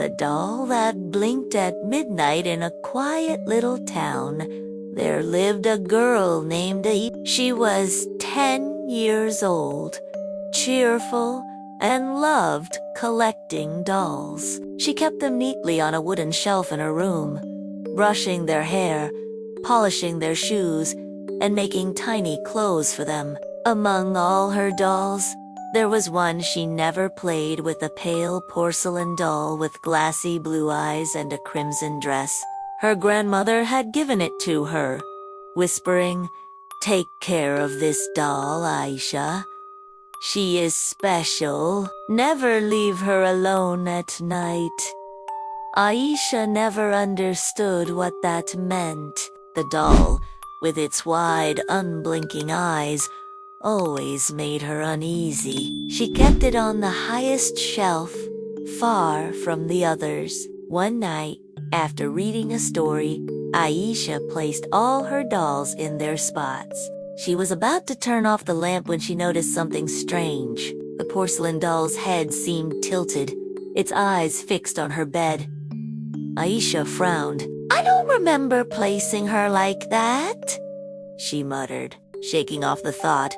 the doll that blinked at midnight in a quiet little town. There lived a girl named Ayesha. She was 10 years old, cheerful, and loved collecting dolls. She kept them neatly on a wooden shelf in her room, brushing their hair, polishing their shoes, and making tiny clothes for them. Among all her dolls, there was one she never played with, a pale porcelain doll with glassy blue eyes and a crimson dress. Her grandmother had given it to her, whispering, "Take care of this doll, Ayesha. She is special. Never leave her alone at night." Ayesha never understood what that meant. The doll, with its wide, unblinking eyes, always made her uneasy. She kept it on the highest shelf, far from the others. One night, after reading a story, Ayesha placed all her dolls in their spots. She was about to turn off the lamp when she noticed something strange. The porcelain doll's head seemed tilted, its eyes fixed on her bed. Ayesha frowned. "I don't remember placing her like that," she muttered, shaking off the thought.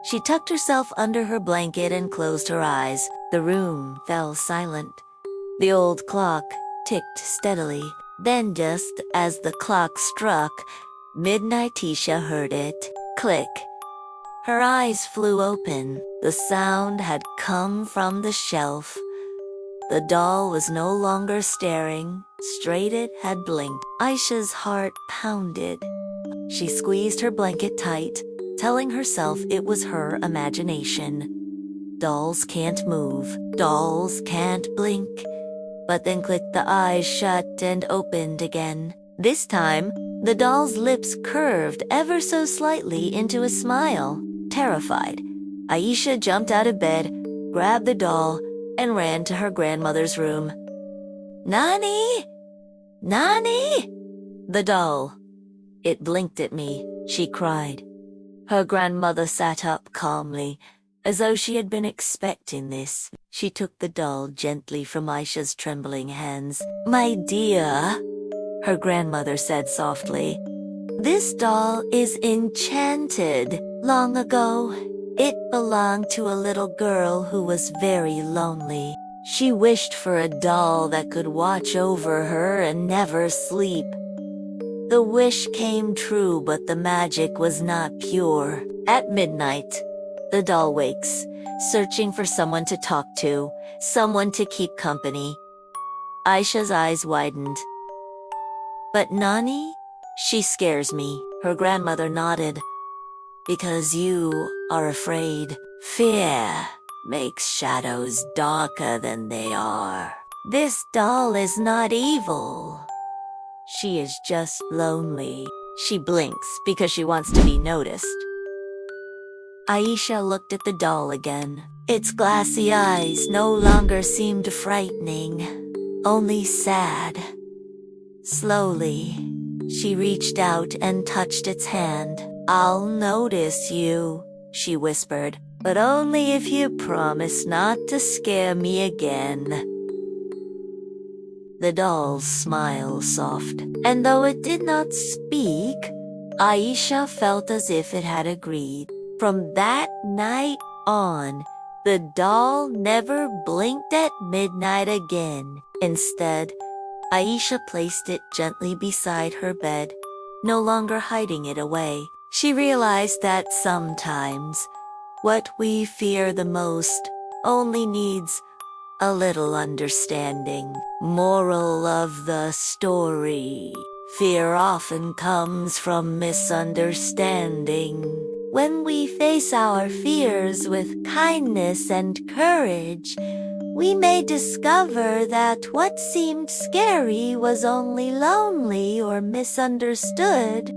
She tucked herself under her blanket and closed her eyes. The room fell silent. The old clock ticked steadily. Then, just as the clock struck midnight, Ayesha heard it. Click. Her eyes flew open. The sound had come from the shelf. The doll was no longer staring straight, it had blinked. Ayesha's heart pounded. She squeezed her blanket tight, telling herself it was her imagination. Dolls can't move. Dolls can't blink. But then clicked, the eyes shut and opened again. This time, the doll's lips curved ever so slightly into a smile. Terrified, Ayesha jumped out of bed, grabbed the doll, and ran to her grandmother's room. "Nani? Nani?" "The doll. It blinked at me," she cried. Her grandmother sat up calmly, as though she had been expecting this. She took the doll gently from Ayesha's trembling hands. "My dear," her grandmother said softly, "this doll is enchanted. Long ago, it belonged to a little girl who was very lonely. She wished for a doll that could watch over her and never sleep. The wish came true, but the magic was not pure. At midnight, the doll wakes, searching for someone to talk to, someone to keep company." Ayesha's eyes widened. "But Nani? She scares me," her grandmother nodded. "Because you are afraid. Fear makes shadows darker than they are. This doll is not evil. She is just lonely. She blinks because she wants to be noticed." Ayesha looked at the doll again. Its glassy eyes no longer seemed frightening, only sad. Slowly, she reached out and touched its hand. "I'll notice you," she whispered, "but only if you promise not to scare me again." The doll's smile softened, and though it did not speak, Ayesha felt as if it had agreed. From that night on, the doll never blinked at midnight again. Instead, Ayesha placed it gently beside her bed, no longer hiding it away. She realized that sometimes, what we fear the most only needs a little understanding. Moral of the story: fear often comes from misunderstanding. When we face our fears with kindness and courage, we may discover that what seemed scary was only lonely or misunderstood.